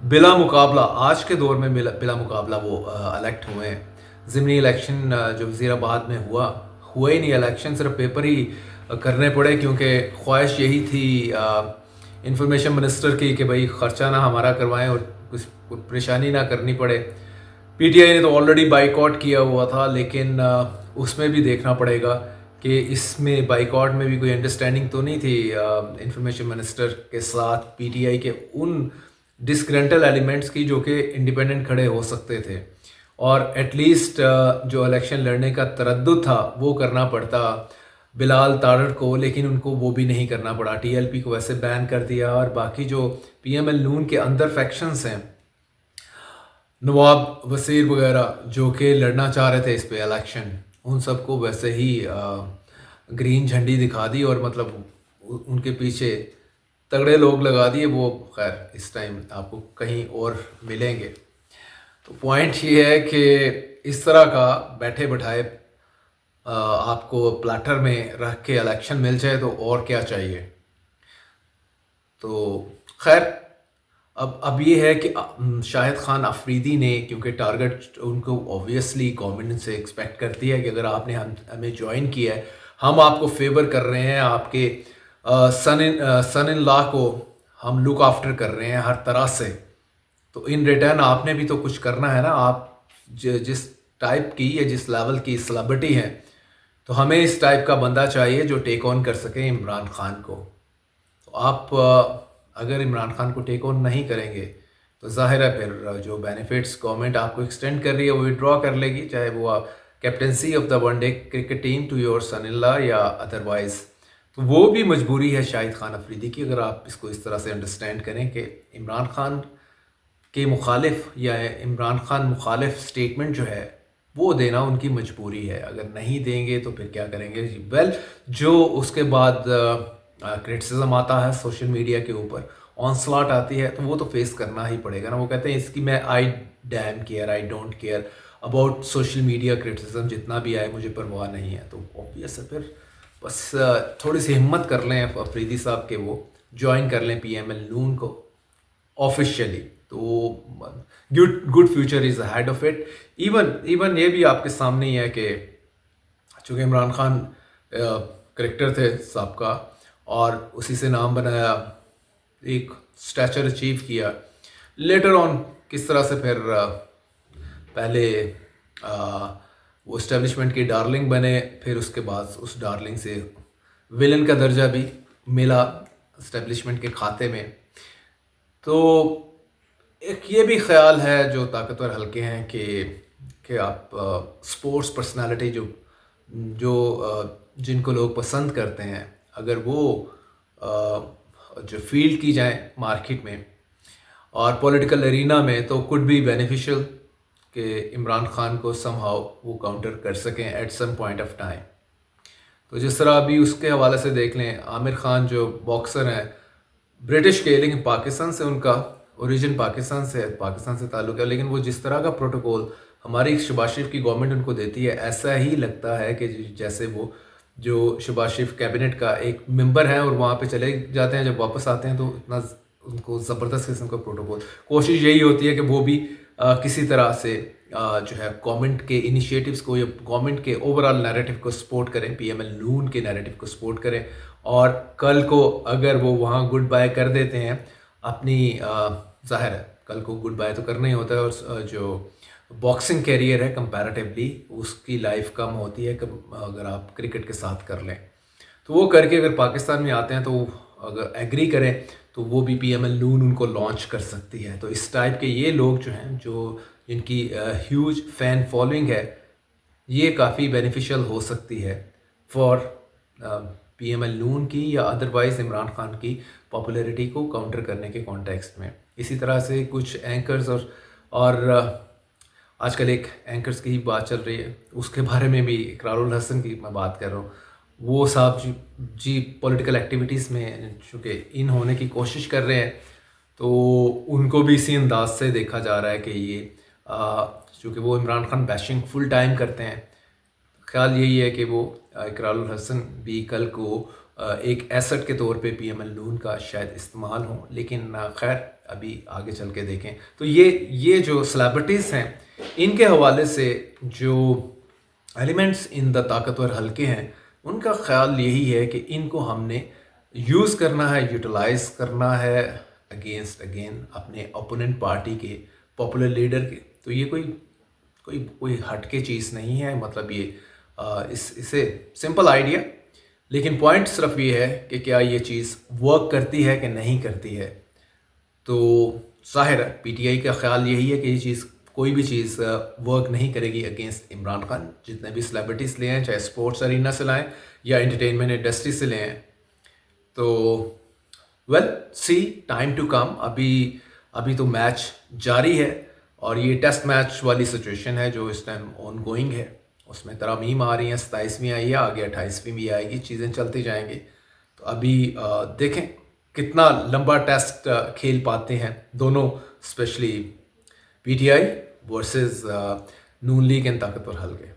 بلا مقابلہ آج کے دور میں بلا مقابلہ وہ الیکٹ ہوئے ہیں. ضمنی الیکشن جو وزیر آباد میں ہوا ہی نہیں, الیکشن صرف پیپر ہی کرنے پڑے, کیونکہ خواہش یہی تھی انفارمیشن منسٹر کی کہ بھائی خرچہ نہ ہمارا کروائیں اور کچھ پریشانی نہ کرنی پڑے. پی ٹی آئی نے تو آلریڈی بائیک آؤٹ کیا ہوا تھا, لیکن اس میں بھی دیکھنا پڑے گا کہ اس میں بائیک آؤٹ میں بھی کوئی انڈرسٹینڈنگ تو نہیں تھی انفارمیشن منسٹر کے ساتھ پی ٹی آئی کے ان ڈسگرنٹل ایلیمنٹس کی جو کہ انڈیپینڈنٹ کھڑے ہو سکتے تھے, اور ایٹ لیسٹ جو الیکشن لڑنے کا تردد تھا وہ کرنا پڑتا بلال تارڑ کو, لیکن ان کو وہ بھی نہیں کرنا پڑا. ٹی ایل پی کو ویسے بین کر دیا, اور باقی جو پی ایم ایل نون کے اندر فیکشنز ہیں, نواب وزیر وغیرہ جو کہ لڑنا چاہ رہے تھے اس پہ الیکشن, ان سب کو ویسے ہی گرین جھنڈی دکھا دی, اور مطلب ان کے پیچھے تگڑے لوگ لگا دیے. وہ خیر اس ٹائم آپ کو کہیں اور ملیں گے. تو پوائنٹ یہ ہے کہ اس طرح کا بیٹھے بٹھائے آپ کو پلیٹر میں رکھ کے الیکشن مل جائے تو اور کیا چاہیے. تو خیر اب یہ ہے کہ شاہد خان افریدی نے, کیونکہ ٹارگٹ ان کو اوبویسلی گورنمنٹ سے ایکسپیکٹ کرتی ہے کہ اگر آپ نے ہمیں جوائن کیا ہے, ہم آپ کو فیور کر رہے ہیں, آپ کے سن ان لا کو ہم لک آفٹر کر رہے ہیں ہر طرح سے, تو ان ریٹرن آپ نے بھی تو کچھ کرنا ہے نا. آپ جس ٹائپ کی یا جس لیول کی سیلیبریٹی ہیں, تو ہمیں اس ٹائپ کا بندہ چاہیے جو ٹیک آن کر سکے عمران خان کو. تو آپ اگر عمران خان کو ٹیک آن نہیں کریں گے تو ظاہر ہے پھر جو بینیفٹس گورنمنٹ آپ کو ایکسٹینڈ کر رہی ہے وہ وڈرا کر لے گی, چاہے وہ captaincy of the one day cricket team to your son in law یا ادروائز. تو وہ بھی مجبوری ہے شاہد خان افریدی کی, اگر آپ اس کو اس طرح سے انڈرسٹینڈ کریں کہ عمران خان کے مخالف یا عمران خان مخالف سٹیٹمنٹ جو ہے وہ دینا ان کی مجبوری ہے. اگر نہیں دیں گے تو پھر کیا کریں گے. ویل جو اس کے بعد کرٹیسزم آتا ہے سوشل میڈیا کے اوپر, آن سلاٹ آتی ہے, تو وہ تو فیس کرنا ہی پڑے گا نا. وہ کہتے ہیں اس کی میں I don't care about social media criticism, جتنا بھی آئے مجھے پرواہ نہیں ہے. تو اوبویس ہے پھر بس تھوڑی سی ہمت کر لیں افریدی صاحب کے, وہ جوائن کر لیں پی ایم ایل نون کو آفیشیلی. تو good future is ahead of it. Even یہ بھی آپ کے سامنے ہی ہے کہ چونکہ عمران خان کرکٹر تھے سابقہ, اور اسی سے نام بنایا, ایک اسٹیچر اچیو کیا, لیٹر آن کس طرح سے پھر پہلے وہ اسٹیبلشمنٹ کی ڈارلنگ بنے, پھر اس کے بعد اس ڈارلنگ سے ویلن کا درجہ بھی ملا اسٹیبلشمنٹ کے کھاتے میں. تو ایک یہ بھی خیال ہے جو طاقتور حلقے ہیں کہ آپ اسپورٹس پرسنالٹی جو جن کو لوگ پسند کرتے ہیں, اگر وہ جو فیلڈ کی جائیں مارکیٹ میں اور پولیٹیکل ارینا میں, تو کوڈ بی بینیفیشل کہ عمران خان کو سم ہاؤ وہ کاؤنٹر کر سکیں at some point of time. تو جس طرح ابھی اس کے حوالے سے دیکھ لیں, عامر خان جو باکسر ہیں برٹش کے, لیکن پاکستان سے ان کا اوریجن پاکستان سے تعلق ہے, لیکن وہ جس طرح کا پروٹوکول ہماری شہباز شریف کی گورنمنٹ ان کو دیتی ہے, ایسا ہی لگتا ہے کہ جیسے وہ جو شہباز شریف کیبنٹ کا ایک ممبر ہے اور وہاں پہ چلے جاتے ہیں, جب واپس آتے ہیں تو اتنا ان کو زبردست قسم کا پروٹوکول. کوشش یہی ہوتی ہے کہ وہ بھی کسی طرح سے جو ہے گورنمنٹ کے انیشیٹوز کو یا گورنمنٹ کے اوور آل نیریٹو کو سپورٹ کریں, پی ایم ایل نون کے نیریٹو کو سپورٹ کریں. اور کل کو اگر وہ وہاں گڈ بائی کر دیتے ہیں اپنی, ظاہر ہے کل کو گڈ بائی تو کرنا ہی ہوتا ہے, اور جو باکسنگ کیریئر ہے کمپیریٹیولی اس کی لائف کم ہوتی ہے اگر آپ کرکٹ کے ساتھ کر لیں. تو وہ کر کے اگر پاکستان میں آتے ہیں تو اگر ایگری کریں تو وہ بھی پی ایم ایل نون ان کو لانچ کر سکتی ہے. تو اس ٹائپ کے یہ لوگ جو ہیں جو جن کی ہیوج فین فالوئنگ ہے, یہ کافی بینیفیشل ہو سکتی ہے فار پی ایم ایل نون کی یا ادروائز عمران خان کی پاپولیرٹی کو کاؤنٹر کرنے کے کانٹیکسٹ میں. اسی طرح سے کچھ اینکرز اور آج کل ایک اینکرز کی ہی بات چل رہی ہے, اس کے بارے میں بھی اقرار الحسن کی میں بات کر رہا ہوں. وہ صاحب جی پولیٹیکل ایکٹیویٹیز میں چونکہ ان ہونے کی کوشش کر رہے ہیں, تو ان کو بھی اسی انداز سے دیکھا جا رہا ہے کہ یہ چونکہ وہ Imran Khan bashing full time کرتے ہیں, خیال یہی ہے کہ وہ اقرار الحسن بھی کل کو ایک ایسٹ کے طور پہ پی ایم ایل نون کا شاید استعمال ہوں، لیکن خیر ابھی آگے چل کے دیکھیں۔ تو یہ جو سلیبریٹیز ہیں ان کے حوالے سے جو ایلیمنٹس ان دا طاقتور حلقے ہیں ان کا خیال یہی ہے کہ ان کو ہم نے یوز کرنا ہے، یوٹیلائز کرنا ہے اگین اپنے اپوننٹ پارٹی کے پاپولر لیڈر کے۔ تو یہ کوئی ہٹ کے چیز نہیں ہے، مطلب یہ اسے سمپل آئیڈیا، لیکن پوائنٹ صرف یہ ہے کہ کیا یہ چیز ورک کرتی ہے کہ نہیں کرتی ہے۔ تو ظاہر ہے پی ٹی آئی کا خیال یہی ہے کہ یہ چیز کوئی بھی چیز ورک نہیں کرے گی اگینسٹ عمران خان، جتنے بھی سلیبریٹیز لے ہیں، چاہے اسپورٹس ارینا سے لائیں یا انٹرٹینمنٹ انڈسٹری سے لے ہیں۔ تو سی ٹائم ٹو کم، ابھی تو میچ جاری ہے اور یہ ٹیسٹ میچ والی سچویشن ہے جو اس ٹائم آن گوئنگ ہے، اس میں ترامیم آ رہی ہیں، 27ویں آئی ہے، آگے 28ویں بھی آئے گی، چیزیں چلتی جائیں گی۔ تو ابھی دیکھیں کتنا لمبا ٹیسٹ کھیل پاتے ہیں دونوں، especially P T I versus Noon league ان طاقتور حلقے۔